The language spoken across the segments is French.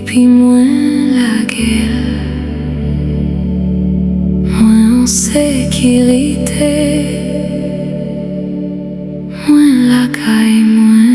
puis moins la gueule, moins en sécurité, moins Lakay Mwen.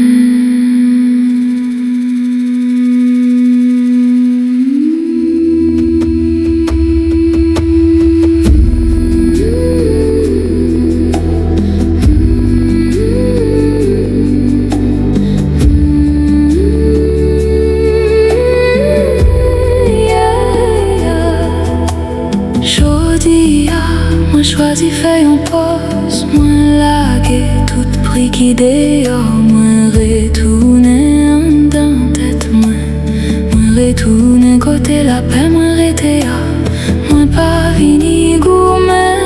Moi choisi fait en pause, moi lagué tout prix qui dehors, moi retounen endan tête, moi retounen côté lapè, moi retea, moi pas vini gourmet,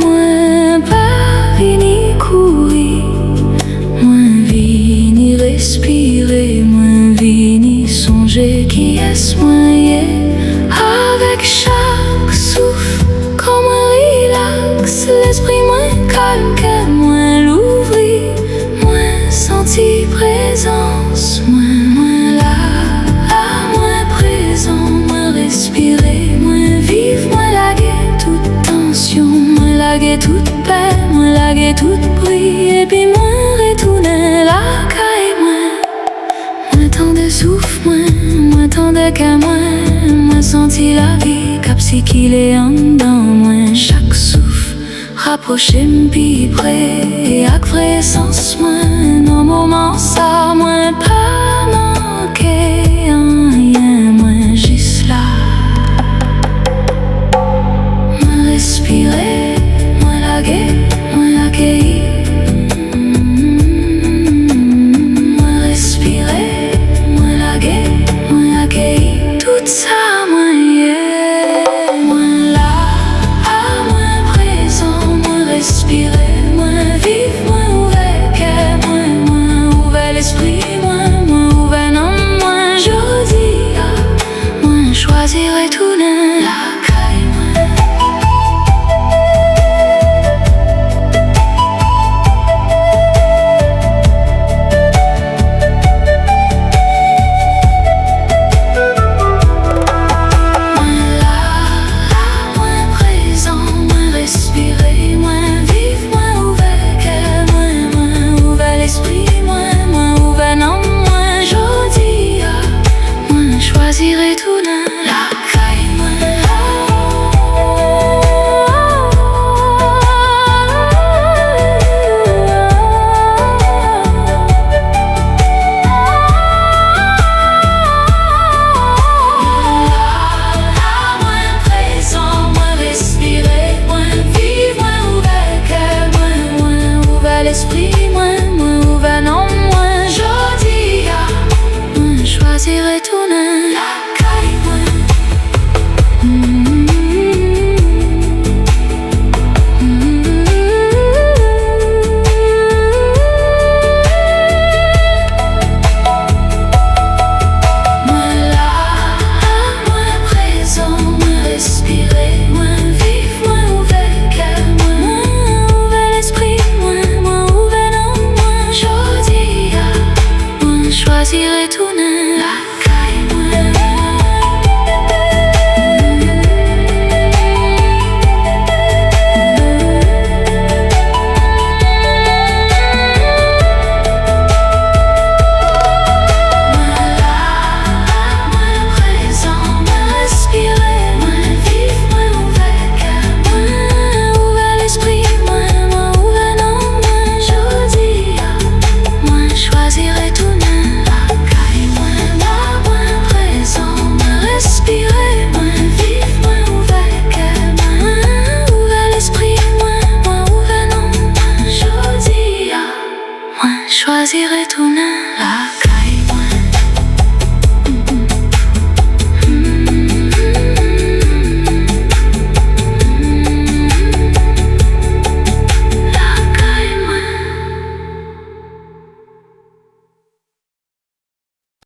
moi pas vini courir, moi vini respirer, moi vini songer qui est moyen avec chaque souffle. L'esprit moins calme que moins l'ouvrir, moins senti présence, moins là, moins présent, moins respirer, moins vivre, moins laguer toute tension, moins laguer toute paix, moins laguer toute bruit, et puis moins retounen Lakay Mwen. Moins tant de souffle, moins tant de qu'à moins senti la vie, cap si qu'il est endan, moins chaque souffle rapprocher m'pi près, et avec vrai sens, moins, non moment ça, moins pas